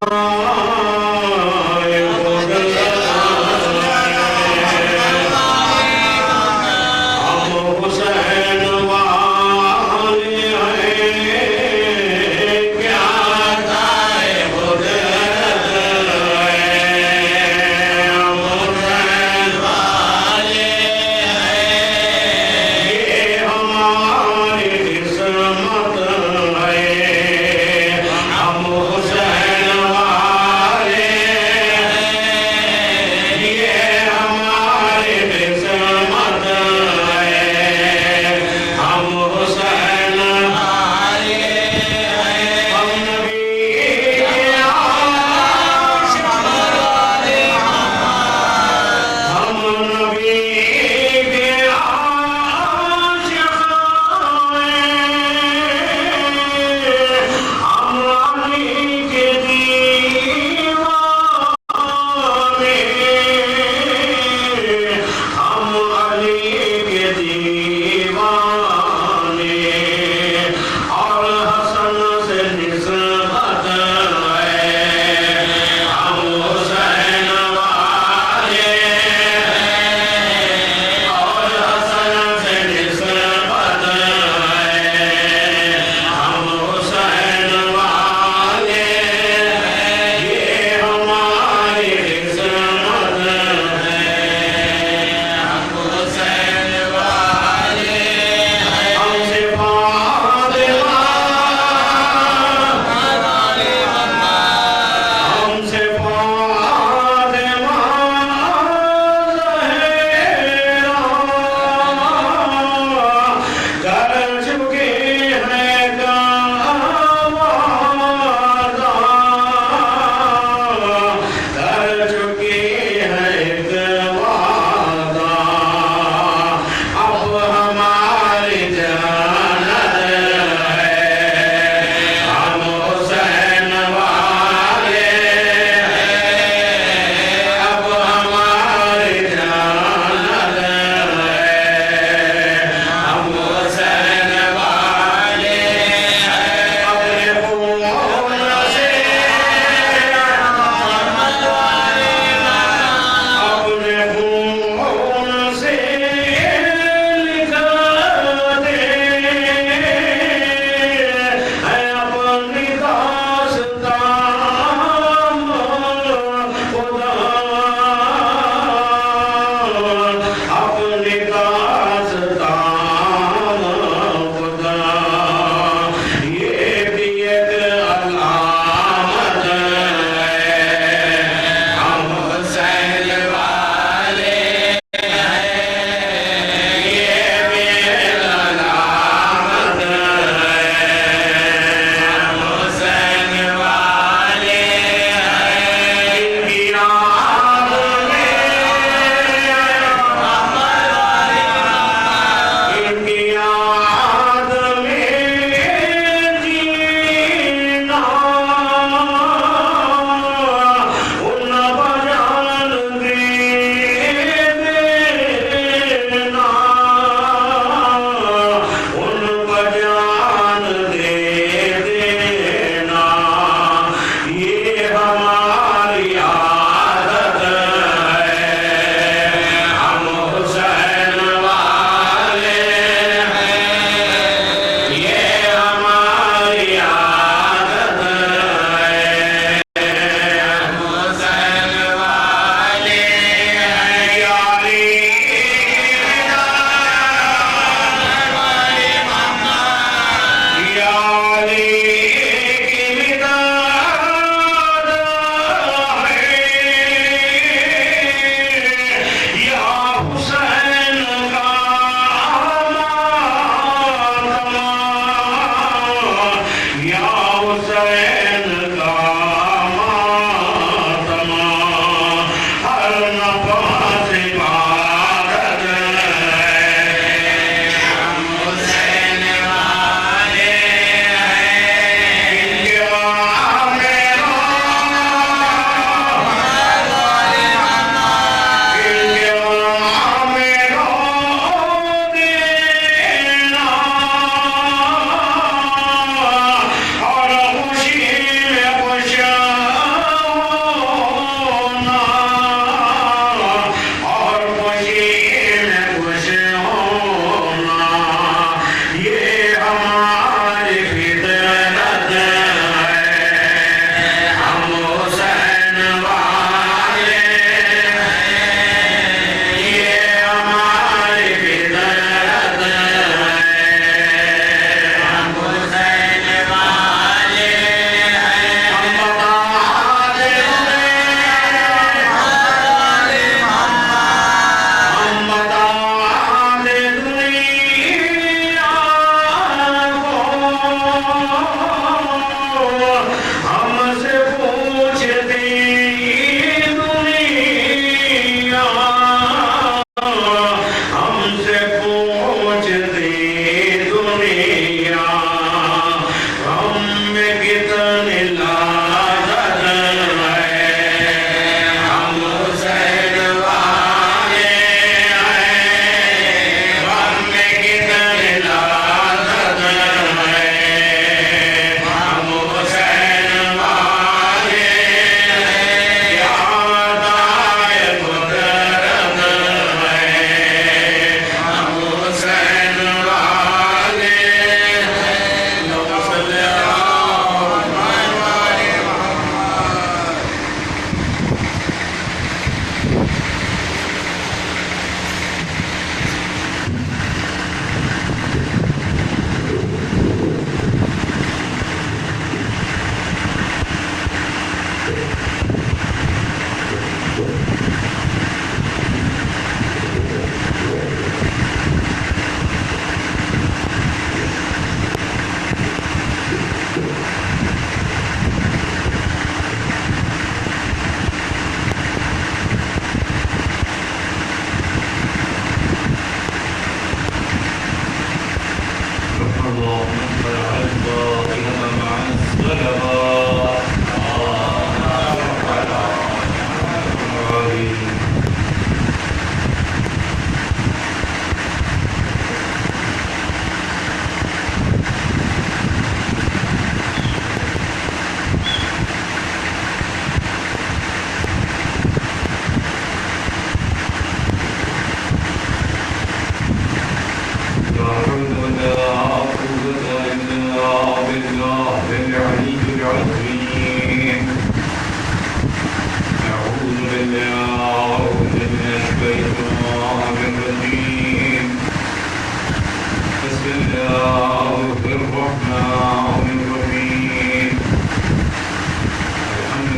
ہم حسین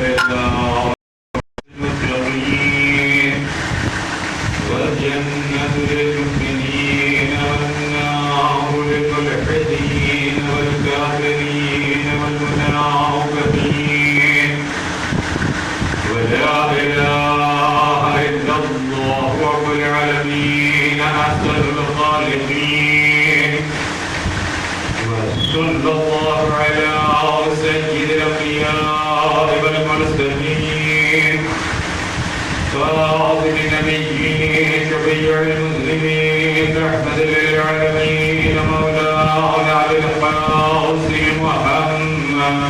لله المتقين والجنة للمؤمنين والنار للملحدين والكافرين والمنافقين ولا إله إلا الله رب العالمين أحسن الخالقين وصلى الله على سيد الأنبياء والمرسلين خاتم النبيين شفيع المسلمين رحمة للعالمين مولانا علي القاسم محمد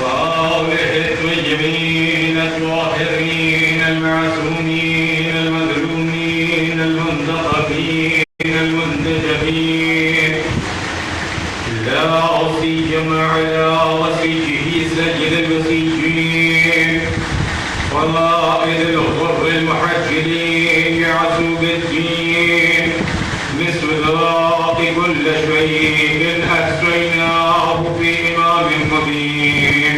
وآله الطيبين الطاهرين المعصومين المظلومين المنتخبين المنتجبين لا سيما على وصيه سيد الوصيين قائد الغر المحجلين يعصوب الدين مصداق كل شيء أحصيناه في إمام مبين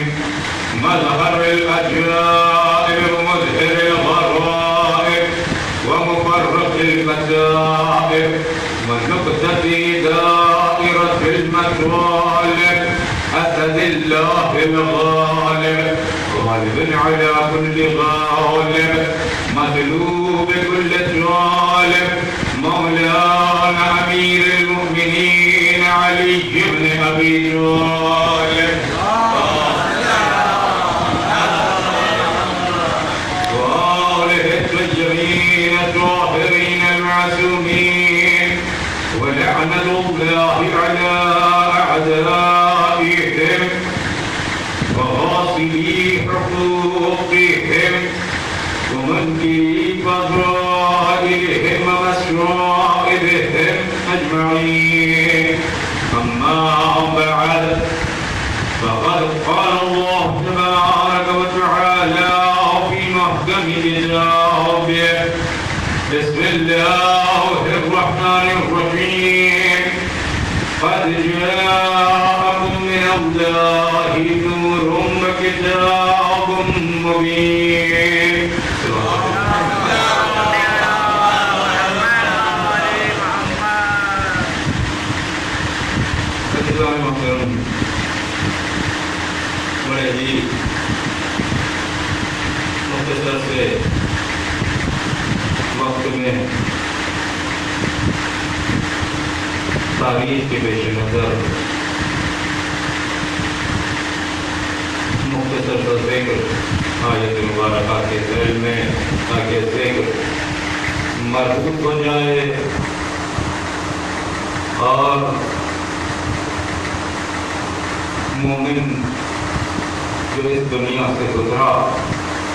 مظهر الأجائب ومظهر الغرائب ومفرق المذاهب ونقتدي دائرة المطالب أسد الله الغالب غالب على كل غالب مغلوب كل ظالم مولانا أمير المؤمنين علي بن أبي طالب وآله الطيبين الطاهرين المعصومين ولعنة الله على أعدائهم وغاصبي حقوقهم ومنكري فضائلهم ومسرائرهم أجمعين أما بعد فقد قال الله تبارك وتعالى في محكم كتابه بسم الله الرحمن الرحيم قد جاءكم من الله نور وكتاب مبين بڑے ہی مختصر سے وقت میں تاریخ کے پیش نظر مختصر سا ذکر آیت مبارکہ کے ذیل میں تاکہ ذکر مربوط ہو جائے اور مومن جو اس دنیا سے گزرا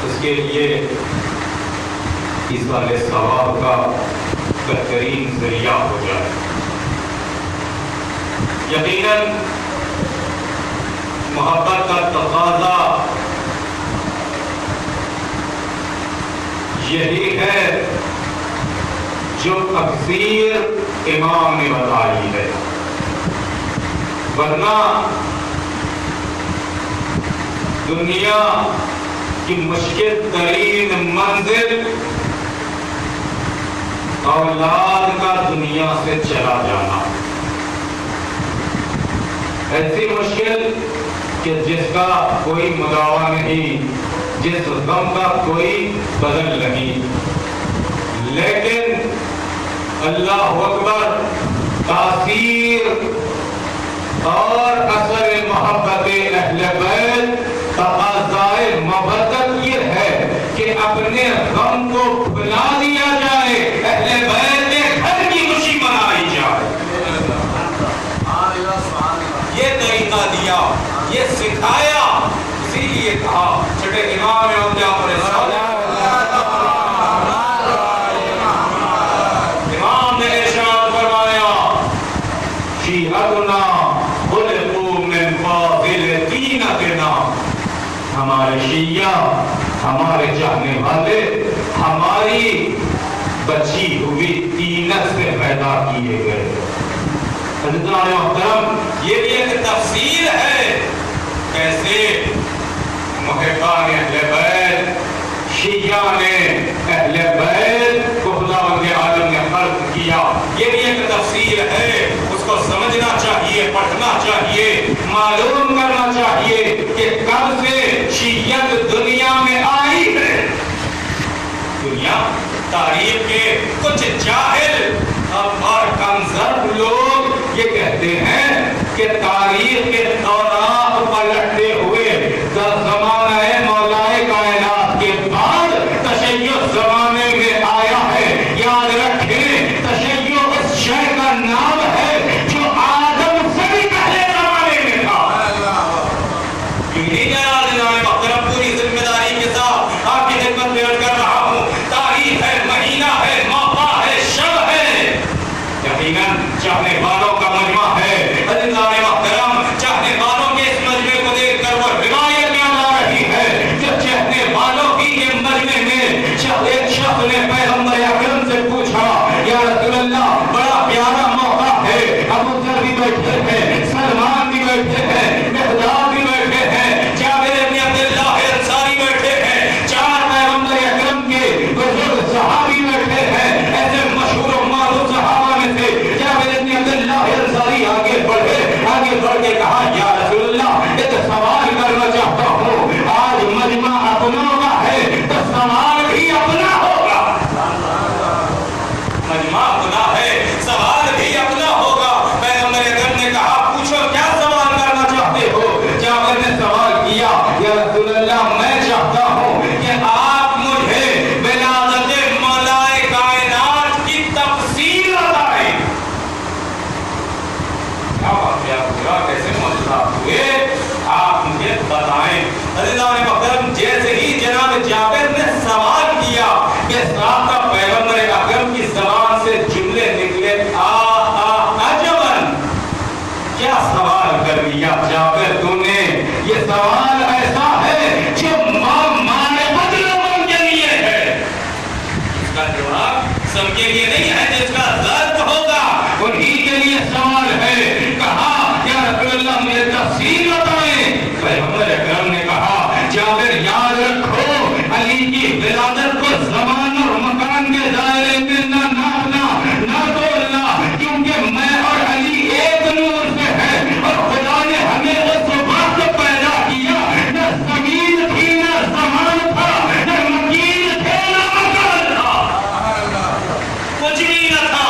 اس کے لیے ایصال ثواب کا بہترین ذریعہ ہو جائے. یقیناً محبت کا تقاضا یہی ہے جو تفسیر امام نے بتائی ہے، ورنہ دنیا کی مشکل ترین منزل اولاد کا دنیا سے چلا جانا، ایسی مشکل کہ جس کا کوئی مداوا نہیں، جس غم کا کوئی بدل نہیں. لیکن اللہ اکبر، تاثیر اور اثر محبت اہل بیت، تقاضائے مودت یہ ہے کہ اپنے غم کو بھلا دیا جائے، اہل بیت کے گھر کی خوشی منائی جائے. یہ طریقہ دیا، یہ سکھایا، اسی لیے کہا چھٹے امام اولیاء پر امام نے ارشاد فرمایا شیعتنا خلقوا من فاضل طینتنا، ہمارے شیعہ، ہمارے چاہنے والے ہماری بچی ہوئی طینت سے پیدا کیے گئے. حضرت محترم، یہ بھی شان اہل بیت کو خداوند عالم نے خلق کیا. یہ بھی ایک تفسیر ہے, اس کو سمجھنا چاہیے, پڑھنا چاہیے, معلوم کرنا چاہیے کہ کب سے شیعت دنیا میں آئی ہے. دنیا تاریخ کے کچھ جاہل اور کمزور لوگ یہ کہتے ہیں کہ تاریخ کے اوراق پلٹتے ہوئے زمانہ مولائے کائنات کے بعد تشیع زمانے میں آیا ہے. یاد رکھیں تشیع اس شے کا نام ہے جو آدم سے بھی پہلے زمانے میں تھا. پوری ذمہ داری کے ساتھ آپ کی خدمت میں عرض کر رہا ہوں, تاریخ ہے, مہینہ ہے, موقع ہے, شب ہے, یقیناً چاہنے والوں کا مجمع ہے. عزیزان محترم, چاہنے والوں کے اس مجمع کو دیکھ کر وہ روایت یاد آ رہی ہے کہ چاہنے والوں کی یہ مجمع میں ایک شخص نے پیغمبر اکرم سے پوچھا, یا رسول اللہ بڑا پیارا موقع ہے, ابو ذر بھی بیٹھے ہیں, سلمان بھی بیٹھے ہیں, مقداد بھی بیٹھے ہیں, جابر بن عبداللہ انصاری بیٹھے ہیں, 4 پیغمبر اکرم کے بزرگ صحابی بیٹھے ہیں. ایسے مشہور و معروف صحابہ میں سے جابر بن عبداللہ انصاری آگے بڑھ کے کہا, یا رسول اللہ ایک سوال کرنا چاہتا ہوں, آج مجمع اپنوں کا ہے تو سوال بھی اپنا ہوگا. مجمع اپنا ہے, سوال بھی اپنا ہوگا. پیغمبر اکرم نے کہا, پوچھو کیا سوال کرنا چاہتے ہو. جابر نے سوال کیا, یا رسول اللہ میں چاہتا ہوں کہ آپ مجھے ولادت مولائے کائنات کی تفصیل بتائیں. کیا بات ہے, آپ کیسے معجزات ہوئے, آپ مجھے بتائیں. عزیزان محترم, جیسے ہی جناب جابر نے سوال کیا کہ ساتھ پیغمبر اکرم کی زبان سے جملے نکلے, عجباً, کیا سوال کر لیا جابر تو نے. یہ سوال ایسا ہے جو معرفت لوگوں کے لیے ہے. اس کا جواب سب کے لیے نہیں ہے, جس کا درد ہوگا انہی کے لیے سوال ہے. کہا, یا رسول اللہ مجھے تفصیل بتائیں. پیغمبر اکرم نے کہا, جابر یاد رکھو علی کی ولادت کو زمان اور مکان کے دائرے میں نہ ناپنا, نہ تولنا, کیونکہ میں اور علی ایک نور سے ہے, اور خدا نے ہمیں اس وقت پیدا کیا, نہ زمین تھی نہ زمان تھا, نہ مکین تھے نہ مکان تھا, کچھ بھی نہ تھا,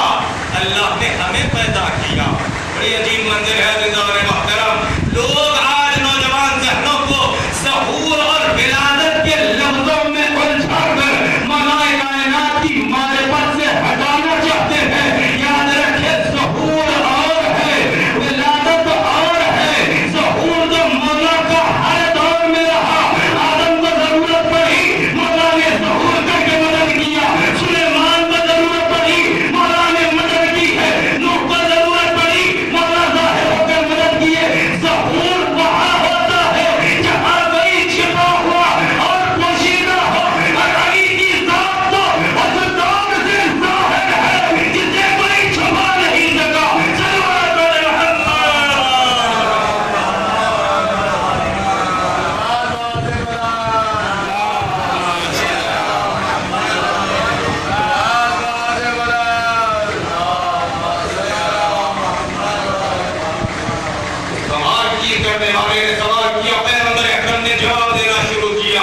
اللہ نے ہمیں پیدا کیا. بڑی عجیب منظر ہے عزیزان محترم. لوگ آج نوجوان ذہنوں کو ظہور اور ولادت کے لفظوں میں الجھا کر مولائے کائنات کی معرفت سے ہٹانا چاہتے ہیں. یاد رکھے ظہور اور ہے, ولادت اور ہے. ظہور تو مولا کا ہر دور میں رہا. آدم کو ضرورت پڑی, مولا نے ظہور کر کے مدد کیا. سلیمان کو ضرورت پڑی, مولا نے مدد کی ہے. نوح کو ضرورت پڑی, مولا ظاہر ہو کر مدد کیے. ظہور وہاں ہوتا ہے جہاں کوئی چھپا ہوا اور پوشیدہ ہو, اور علی کی ذات تو اس ذات سے ظاہر ہے جسے کوئی چھپا نہیں سکا. صلوات سوال کی کرنے والے نے سوال کیا, پیغمبر اکرم نے جواب دینا شروع کیا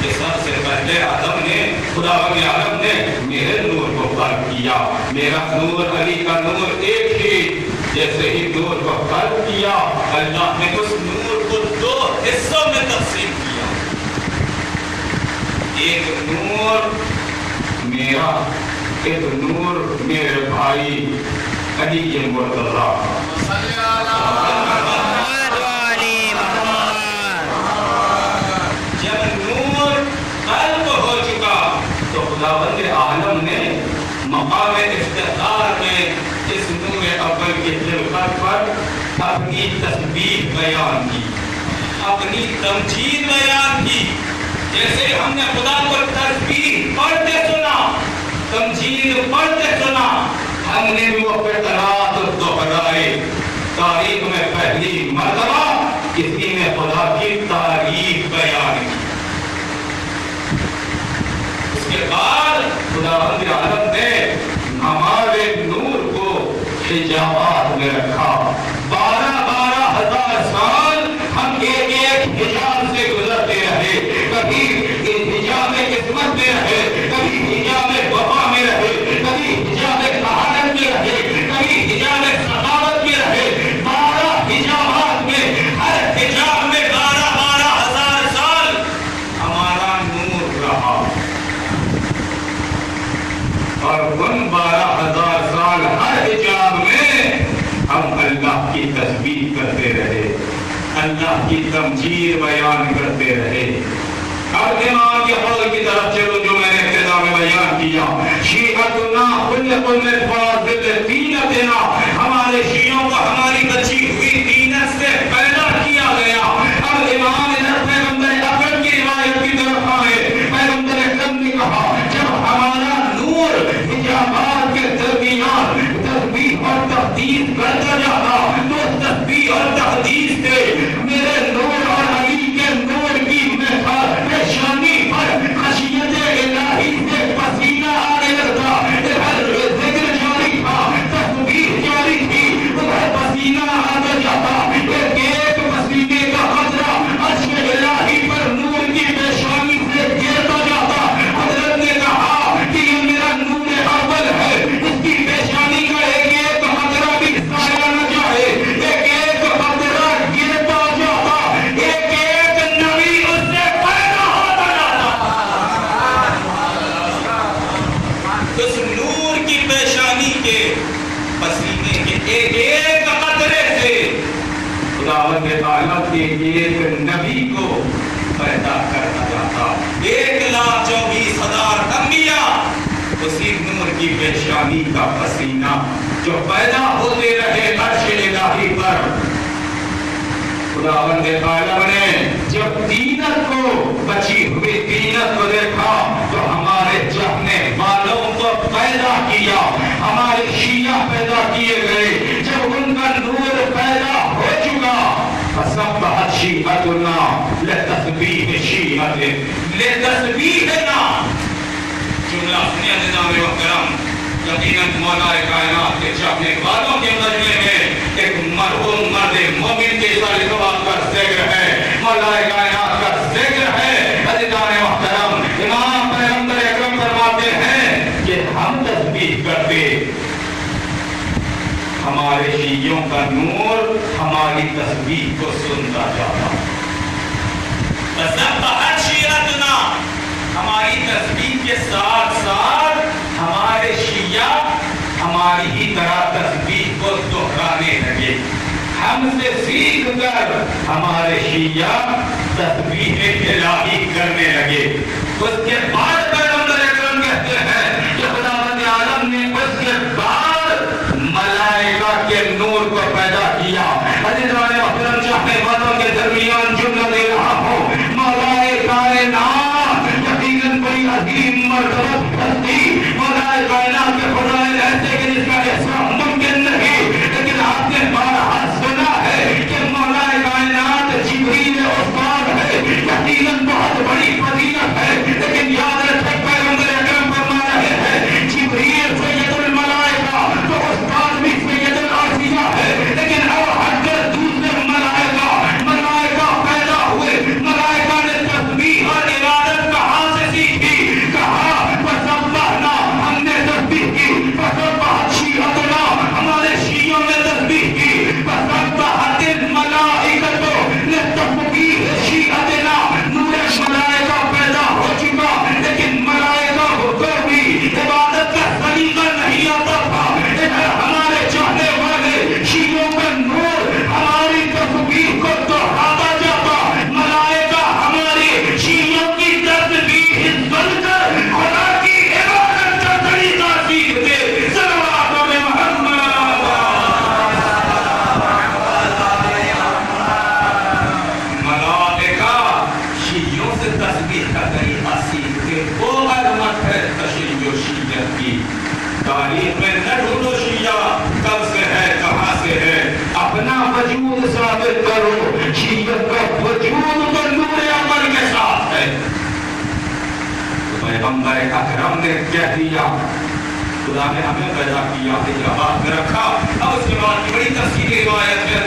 کہ سب سے پہلے آدم نے, خداوند عالم نے میرے نور کو خلق کیا. میرا نور علی کا نور ایک ہی, جیسے ہی نور کو خلق کیا اللہ نے اس نور کو 2 حصوں میں تقسیم کیا. ایک نور میرا, ایک نور میرے بھائی علی مرتضیٰ. جب نور قلب ہو چکا تو خداوند عالم نے مقام افتخار میں اس نور اول کے خلقت پر اپنی تسبیح بیان کی, اپنی تمجید بیان کی. جیسے ہم نے خدا کو تسبیح پڑھتے سنا, تمجید پڑھتے سنا, ہم نے وہ فطرات دہرائے. تاریخ میں پہلی مرتبہ کسی نے خدا کی تعریف بیان کی. खुदावंद आलम ने हमारे नूर को हिजाबात में रखा। 12,000 साल हम एक हिजाब से गुजरते रहे, कभी हिजाब किस्मत में रहे, कभी हिजाब वफा में रहे, कभी हिजाब कहानत में रहे, कभी हिजाब सखावत में रहे। 12 हिजाबात में, हर हिजाब में 12,000 साल हमारा नूर रहा। और उन 12,000 साल हर हिजाब में हम अल्लाह की तस्बीह करते रहे, अल्लाह की तमजीद बयान करते रहे। अब इमाम के कौल की तरफ चलो जो मैंने इब्तिदा में बयान किया। शीअतुना खुल्कुल मिन फाज़िल तीनतना, हमारे शियों को हमारी बची हुई तीनत से पैदा किया गया। अब इमाम इधर पैगंबर अकरम की रिवायत की तरफ आए। पैगंबर अकरम ने कहा जब हमारा नूर हिजाबात के दरमियान तस्बीह और तहदीस करता जाता तो तस्बीह और तहदीस से मेरे नूर और अली के नूर की पेशानी पर खशियत इलाही से पसीना आने लगता। हर जिक्र जारी था, तस्बीह जारी थी, उधर पसीना आता जाता। एक पसीने का कतरा अर्श इलाही पर नूर की पेशानी से गिरता जाता। हज़रत ने कहा कि ये मेरा नूर अव्वल है, इसकी पेशानी का एक कतरा भी साया न जाए। एक कतरा गिरता जाता, एक नबी उससे पैदा होता जाता। उस नूर की पेशानी के पसीने के एक कतरे से खुदावंद आलम के एक नबी को पैदा करना जाता। 1,24,000 अंबिया उसी नूर की पेशानी का पसीना जो पैदा होते रहे अर्श इलाही पर। खुदावंद आलम ने जब तीनत को, बची हुई तीनत को देखा तो हमारे चाहने वालों को पैदा किया, हमारे शिया पैदा किए गए। जब उनका नूर पैदा हो चुका फसब्बहत शीअतुना लितस्बीह शीअतिन लितस्बीहना। जुमला सुनिए निज़ाम मुहतरम, यकीनन मौलाए कायनात के चाहने वालों के मजमे में एक मरहूम मर्द मोमिन के सवाल का जिक्र है, मौलाए कायनात का जिक्र है। अज़ीज़ान मुहतरम, इमाम पैगंबर अकरम फरमाते हैं कि हम तस्बीह करते, हमारे शियों का नूर हमारी तस्बीह को सुनता जाता। तसब्बहत शीअतुना, हमारी तस्बीह के साथ साथ हमारे शिया हमारी ही तरह तस्बीह को दोहराने लगे। हमसे सीख कर हमारे शिया तस्बीह इलाही करने लगे। उसके बाद पैगंबर अकरम कहते हैं कि खुदावंद आलम ने उसके बाद मलाइका के नूर को पैदा किया। अज़ीज़ान मुहतरम, चाहने वालों के दरमियान जुमला दे रहा हूँ। मौलाए कायनात यकीनन बड़ी अजीम मर्तबत हस्ती, मौलाए कायनात के खुदा ऐसे कि जिसका एहसास मुमकिन नहीं। लेकिन आपने बारहा सुना है कि मौलाए कायनात जिब्रील उस्ताद है, यकीनन बहुत बड़ी फजीलत है। लेकिन याद रखें पैगंबर अकरम फरमा रहे हैं जिब्रील सैयदुल मलाइका, तो उस्ताद भी सैयदुल आसिया है। लेकिन अब हटकर दूसरे मलाइका पैदा हुए। मलाइका ने तस्बीह और इबादत कहाँ से सीखी? कहा फसब्बहना, हमने तस्बीह की। फसब्बहत शीअतुना, हमारे शियों ने तस्बीह की। फसब्बहतिल मलाइकतु लितस्बीह शीअतिना, नूर मलाइका पैदा हो चुका। लेकिन मलाइका को भी इबादत का सलीका नहीं आता था। इधर हमारे चाहने वाले शियों का नूर हमारी तस्बीह को दोहराता जाता। मलाइका हमारे शियों की तस्बीह सुनकर खुदा की इबादत का तरीका सीखते। सल्लल्लाहु अलैहि मोहम्मद। मलाइका शियों से तस्बीह का तरीका सीखते। वो अजमत है तशरीयो शिय्यत की। तारीख में न ढूंढो शिया कब से है, कहाँ से है, अपना वजूद साबित करो। शिय्यत का वजूद तो नूर अमल के साथ है। पैगंबर अकरम ने कह दिया, खुदा ने हमें पैदा किया, हैदराबाद में रखा। अब उसके बाद की बड़ी तफसीली रिवायत है,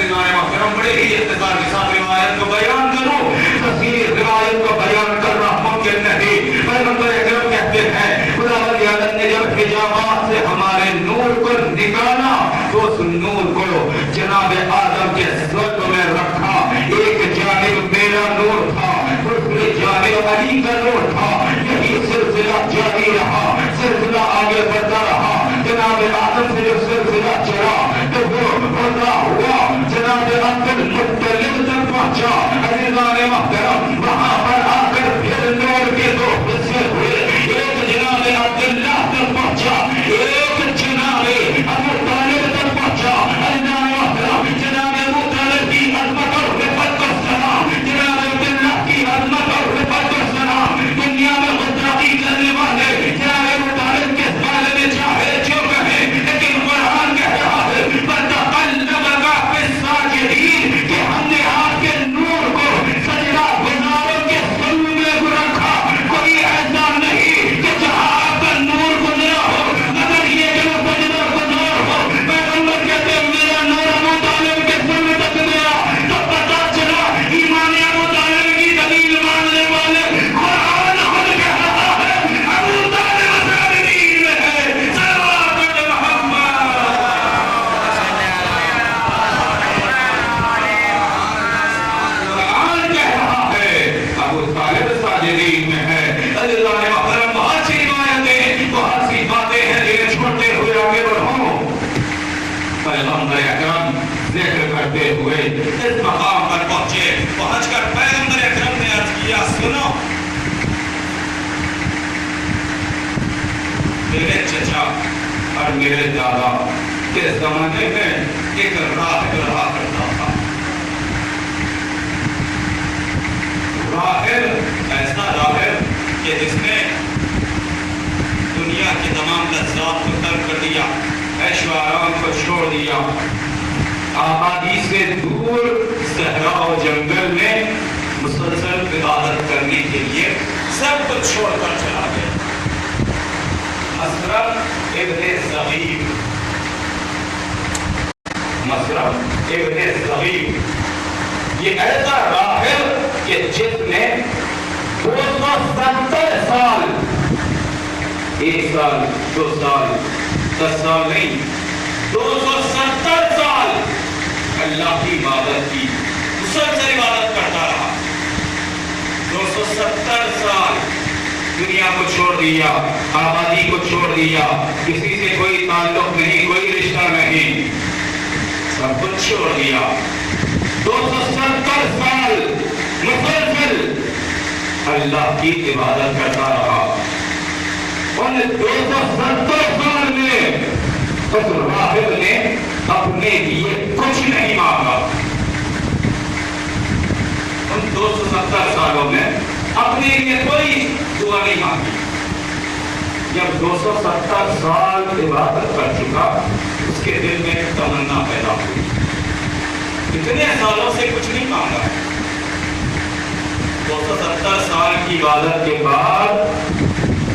अकरम बड़े ही इख्तिसार के साथ रिवायत को बयान करूं। तफसीली रिवायत को बयान करना मुमकिन नहीं। पैगंबर अकरम कहते हैं, खुदावंद आलम ने जब हिजाबात से हमारे नूर को निकाला तो उस नूर को जनाब आदम के स्वर्ग में रखा। एक जानिब मेरा नूर था, दूसरी जानिब अली का नूर था। यही सिलसिला जारी रहा, सिलसिला आगे बढ़ता रहा। जनाब आदम से जो सिलसिला चला तो वो बढ़ता हुआ जनाब अब्दुल मुत्तलिब तक पहुंचा। अज़ीज़ान मुहतरम, वहां पर आकर फिर नूर के दो हिस्से हुए। एक जनाब अब्दुल्लाह तक पहुंचा, एक जनाब अबू तालिब तक पहुंचा। अज़ीज़ान मुहतरम, जनाब अबू तालिब की अज़मत और रिफ़त को सलाम, जनाब अब्दुल्लाह की अज़मत और रिफ़त को सलाम। दुनिया में गुस्ताखी करने वाले जनाब अबू तालिब के बारे में चाहे जो कहे, लेकिन कुरान कह रहा है फतक़ल्लबा फ़िस्साजिदीन कि हमने आपके नूर को सजदा गुज़ारों के सल्लू में रखा। कोई ऐसा नहीं कि जहां आपका नूर गुज़रा हो मगर ये जो सजदा गुज़ार हो। पैगंबर कहते हैं मेरा नूर अबू तालिब के सल्लू तक गया तो पता चला ईमान अबू तालिब की दलील मानने वाले कुरान खुद कह रहा है अबू तालिब साजिदीन में है। सल्लल्लाहु अलैहि मोहम्मद कुरान कह रहा है अबू तालिब साजिदीन में है। अल्लाह ने मुहतरम बहुत सी रिवायतें, बहुत सी बातें हैं जिन्हें छोड़ते हुए आगे बढ़ो। पैगंबर अकरम जिक्र करते हुए इस मकाम पर पहुंचे। पहुंचकर पैगंबर अकरम ने अर्ज किया, सुनो मेरे चचा और मेरे दादा के जमाने में एक राहिब रहा करता था। राहिब ऐसा राहिब कि जिसने दुनिया के तमाम लज़्ज़ात को तर्क कर दिया, ऐशो आराम को छोड़ दिया, आबादी से दूर सहरा और जंगल में मुसलसल इबादत करने के लिए सब कुछ छोड़कर चला गया। मसरफ इब्ने ज़गीब, मसरफ इब्ने ज़गीब ये ऐसा राहिब कि जिसने 270 साल, 1 साल 2 साल 10 साल नहीं 270 साल अल्लाह की इबादत की, मुसलसल इबादत करता रहा। 270 साल दुनिया को छोड़ दिया, आबादी को छोड़ दिया, किसी से कोई ताल्लुक नहीं, कोई रिश्ता नहीं, सब कुछ छोड़ दिया। 270 साल मुसलसल अल्लाह की इबादत करता रहा। उन 270 साल में उस राहिब ने अपने लिए कुछ नहीं मांगा। उन 270 सालों में अपने लिए कोई दुआ नहीं मांगी। जब 270 साल इबादत कर चुका, उसके दिल में एक तमन्ना पैदा हुई, इतने सालों से कुछ नहीं मांगा। 270 साल की इबादत के बाद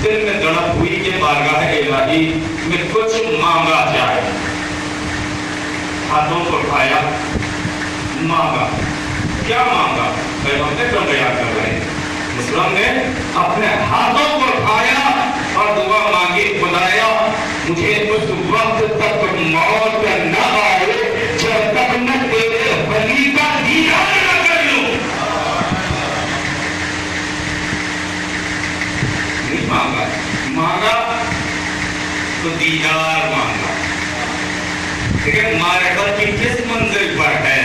दिल में तड़प हुई कि बारगाह इलाही में कुछ मांगा जाए। हाथों को उठाया, मांगा। क्या मांगा? पैगंबर को बयान कर रहे हैं। मुस्लिम ने अपने हाथों को उठाया और दुआ मांगी, खुदाया मुझे उस वक्त तक मौत न आए जब तक मैं तेरे वली का दीदार न कर लूं। नहीं मांगा, मांगा तो दीदार मांगा। लेकिन मारिफत की किस मंजिल पर है?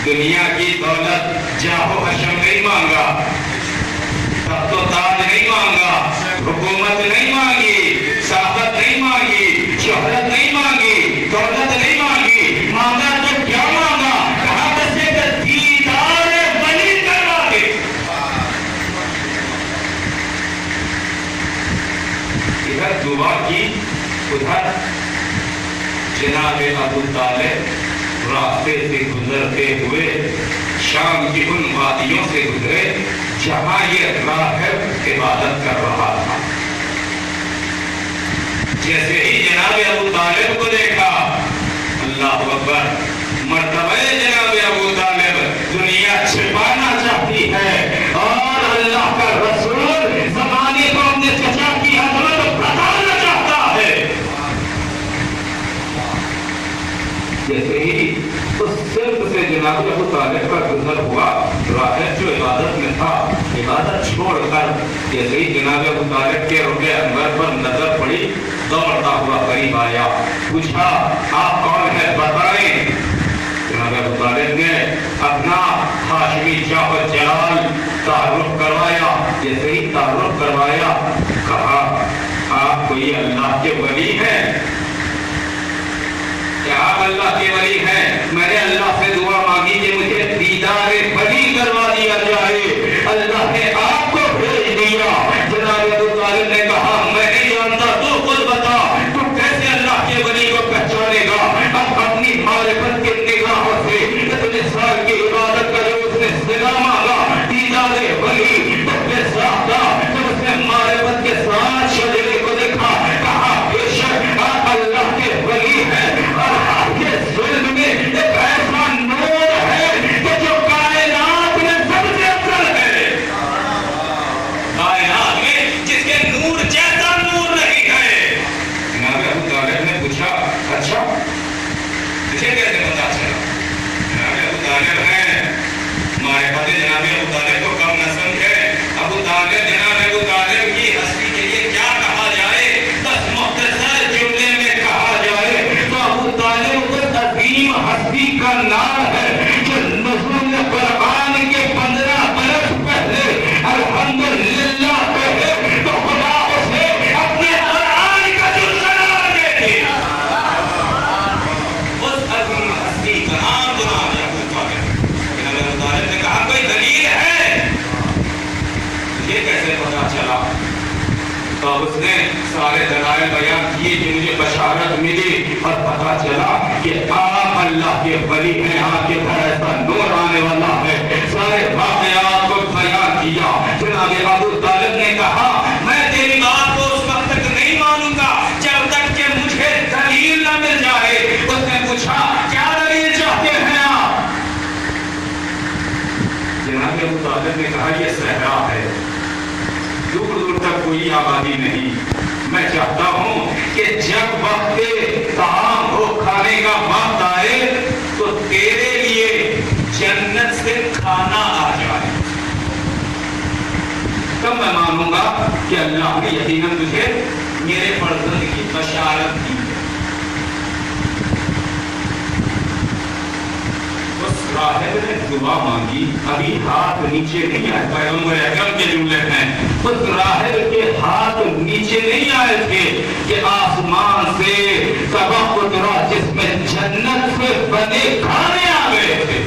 दुनिया की दौलत जाहो हशम नहीं मांगा, तख्तो ताज नहीं मांगा, हुकूमत नहीं मांगी, साहबत नहीं मांगी, शोहरत नहीं मांगी, दौलत नहीं मांगी, मांगा तो क्या मांगा? कहा बसे कि दीदार वली करवा दे। इधर दुआ की, उधर जनाब अबू तालिब रास्ते से गुजरते हुए शाम की उन वादियों से गुजरे जहां ये राहिब इबादत कर रहा था। जैसे ही जनाब अबू तालिब को देखा, अल्लाह अकबर, मर्तबे जनाब अबू तालिब दुनिया छिपाना चाहती है और अल्लाह का रसूल ज़माने को अपने चचा की अजमत बताना चाहता है। जैसे ही उस सिर्फ से जनाब अबू तालिब का गुजर हुआ, राहिब जो इबादत में था, इबादत छोड़कर जैसे ही जनाब अबू तालिब के रुके अनवर पर नजर पड़ी, दौड़ता हुआ करीब आया, पूछा आप कौन है बताएं। जनाब अबू तालिब ने अपना हाशमी जाफर जलाल तारुफ करवाया। जैसे ही तारुफ करवाया, कहा आप कोई अल्लाह के वली हैं? क्या आप अल्लाह के वली हैं? मैंने अल्लाह से दुआ मांगी कि मुझे दीदारे वली करवा दिया जाए, अल्लाह ने आपको भेज दिया। जनाब अबू तालिब ने कहा मैं नहीं जानता, तू खुद बता, तू कैसे अल्लाह के वली को पहचानेगा? अब अपनी मारिफत के निगाहों से इतने साल की इबादत का जो उसने सिला मांगा, दीदारे वली अपने साथ था, जब उसने मारिफत के साथ शरीर को देखा, कहा बेशक आप अल्लाह के वली हैं और आपके दिल में एक ऐसा नूर है कि जो कायनात में सबसे अफजल है, कायनात में जिसके नूर जैसा नूर नहीं है। जनाब अबू तालिब ने पूछा अच्छा तुझे कैसे पता चला? जनाब अबू तालिब हैं, मारिफत जनाब अबू तालिब को कम न समझे। अबू तालिब जनाब अबू तालिब की हस्ती के लिए क्या कहा जाए, बस मुख्तसर जुमले में कहा जाए तो अबू तालिब उस अजीम हस्ती का नाम है जो नुज़ूल कुरान के 15 बरस पहले अल्हम्दुलिल्लाह कहे तो खुदा उसे अपने कुरान का जुज़ करार देते। उस अजीम हस्ती का नाम जनाब अबू तालिब। जनाब अबू तालिब ने कहा कोई दलील है? ये कैसे पता चला? तो उसने सारे दलाइल बयान किए कि मुझे बशारत मिली और पता चला कि आप अल्लाह के वली हैं, आपके घर ऐसा नूर आने वाला है। सारे वाक़यात को बयान किया। जनाब अबू तालिब ने कहा मैं तेरी बात को उस वक्त तक नहीं मानूंगा जब तक कि मुझे दलील न मिल जाए। उसने पूछा क्या दलील चाहते हैं आप? जनाब अबू तालिब ने कहा ये सहरा है, दूर दूर तक कोई आबादी नहीं। मैं चाहता हूं कि जब वक्त ताम हो, खाने का वक्त आए तो तेरे लिए जन्नत से खाना आ जाए, तब मैं मानूंगा कि अल्लाह ने यकीनन तुझे मेरे फर्जंद की बशारत दी। राहिब ने दुआ मांगी, अभी हाथ नीचे नहीं आए, पैगंबर अकरम के जुमले हैं, उस राहिब के हाथ नीचे नहीं आए थे कि आसमान से सबक उतरा जिसमें जन्नत से बने खाने आ गए थे।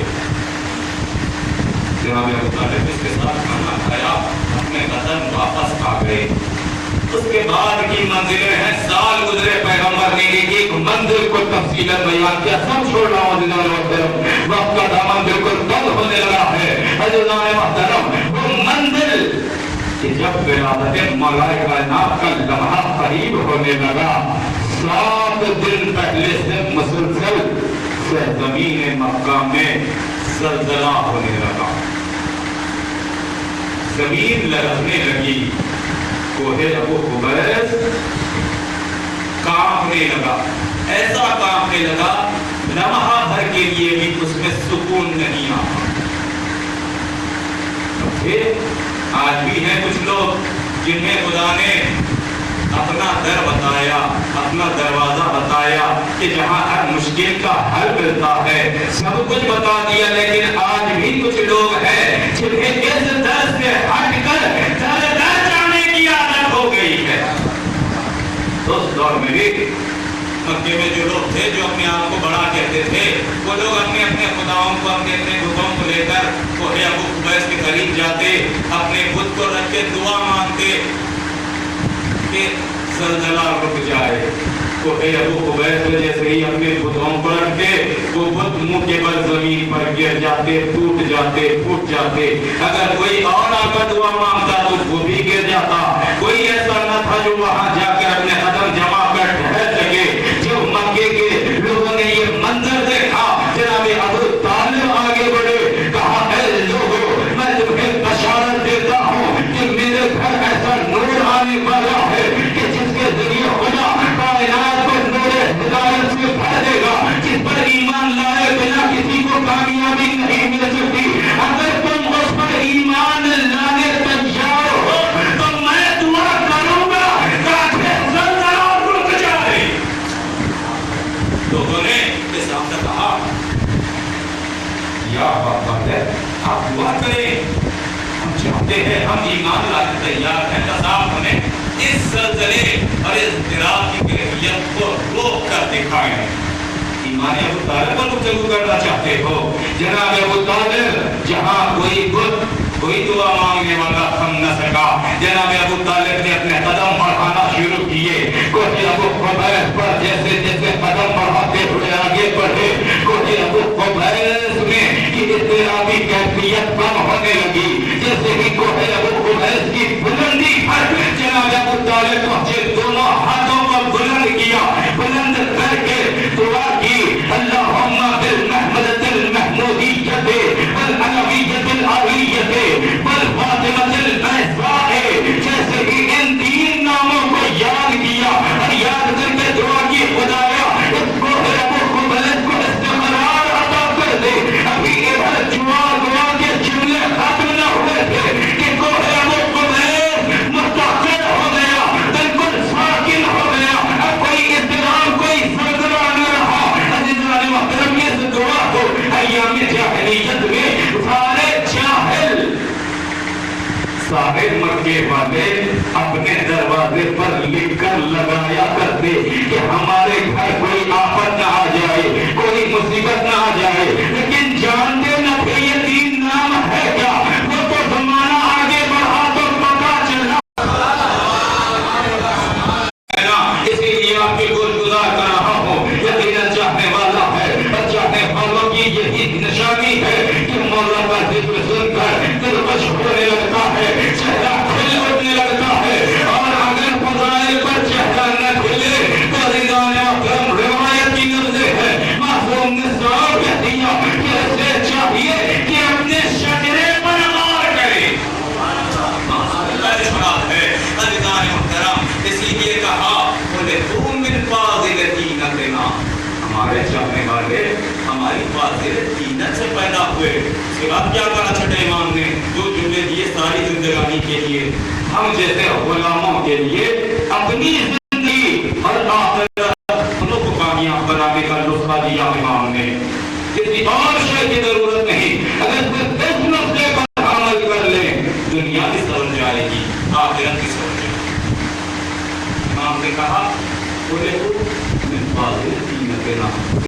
जनाब अबू तालिब इसके साथ खाना खाया, अपने वतन वापस आ गए। उसके बाद की मंजिलें हैं, साल गुजरे, पैगंबर ने एक मंजिल को तफसीलन बयान किया। सब छोड़ रहा हूँ, वक्त का दामन बिल्कुल बंद होने लगा है। अज़ीज़ान मोहतरम, वो मंजिल कि जब विलादत मौलाए कायनात का लम्हा करीब होने लगा, 7 दिन पहले से मुसलसल ज़मीन मक्का में ज़लज़ला होने लगा, जमीन लरज़ने लगी, कोहे अबू कुबैस कांपने लगा, ऐसा कांपने लगा लम्हा भर के लिए भी उसमें सुकून नहीं आता। आज भी हैं कुछ लोग जिन्हें खुदा ने अपना दर बताया, अपना दरवाजा बताया कि जहाँ हर मुश्किल का हल मिलता है, सब कुछ बता दिया, लेकिन आज भी कुछ लोग हैं जिन्हें इस दर से हटकर दर जाने की आदत हो गई है। तो उस दौर में भी मक्के में जो लोग थे जो अपने आप को बड़ा कहते थे, वो लोग अपने अपने खुदाओं को, अपने अपने बुतों को लेकर कोहे अबू कुबैस के करीब जाते, अपने बुत को रख के दुआ मांगते कि ज़लज़ला रुक जाए। कोहे अबू कुबैस जैसे ही अपने बुतों को रख के वो बुत मुंह के बल जमीन पर गिर जाते, टूट जाते, फूट जाते। अगर कोई और आकर दुआ मांगता तो वो भी गिर जाता। कोई ऐसा न था जो वहां जाकर अपने कदम जमा कर या बात है, आप दुआ करें। हम चाहते हैं, हम ईमान लाने तैयार हैं, बस आप हमें इस ज़लज़ले और इस इज़्तिराब की कैफियत को रोक कर दिखाएं। ईमान अबू तालिब पर गुफ्तगू करना चाहते हो, जनाब अबू तालिब, जहाँ कोई बुत, कोई दुआ मांगने वाला थम न सका, जनाब अबू तालिब ने अपने कदम बढ़ाना शुरू किए। कोई अबू कुबैस पर जैसे जैसे कदम बढ़ाते हुए आगे बढ़े, कोई अबू कुबैस में की इज़्तिराबी कैफियत कम होने लगी। जैसे ही कोई अबू कुबैस की बुलंदी पर जनाब अबू तालिब पहुंचे, दोनों हाथों को बुलंद किया, बुलंद करके दुआ की, अल्लाहुम्मा बिल महमदिल महमूदियते वल अलवियतिल आलियते वल फातिमतिल महज़ाए। जैसे ही इन तीन नामों को याद किया और याद करके दुआ की, खुदाया इसको अबू कुबैस को इस्तिक़रार अता कर दे। अभी इधर दुआ के जुमले खत्म न हुए थे कि कोई अबू कुबैस मुस्तक़िल हो गया, बिल्कुल साकिन हो गया, अब कोई इज़्तिराब, कोई ज़लज़ला न रहा। अज़ीज़ान मुहतरम, इस दुआ को अय्याम जाहिलियत में सारे जाहिल साहिब मक्के वाले अपने दरवाजे पर लिखकर लगाया करते कि हमारे घर कोई आफत न आ जाए, कोई मुसीबत न आ जाए, लेकिन जानते न थे ये तीन नाम है क्या। वो तो जमाना आगे बढ़ा तो पता चला, इसीलिए आपके गुज़ार कर रहा हूँ। यकीनन चाहने वाला है और चाहने वालों की यही निशानी है कि मौला का जिक्र सुनकर दिल खुश होने लगता है, चेहरा खिल उठने लगता है। और अगर फज़ाइल पर चेहरा न खिले तो रिज़ान अकरम रिवायत की लफ्ज़ है, मासूम ने सवाल कह दिया कि ऐसे चाहिए कि अपने शजरे पर गौर करे। है रिज़ान अकरम, इसलिए कहा बोले तू मिन फाज़िलती नज़ना, हमारे चाहने वाले हमारी फाज़िल तीनत से पैदा हुए। उसके बाद क्या कहा छठे इमाम ने, जो जुमले दिए सारी जिंदगानी के लिए, हम जैसे गुलामों के लिए अपनी जिंदगी और आखिरत दोनों को कामयाब बनाने का नुस्खा दिया इमाम ने। किसी और शय की जरूरत नहीं, अगर सिर्फ इस नुस्खे पर अमल कर लें, दुनिया भी समझ जाएगी, आखिरत भी समझ जाएगी। इमाम ने कहा बोले तू मिन फाज़िलती नज़ना,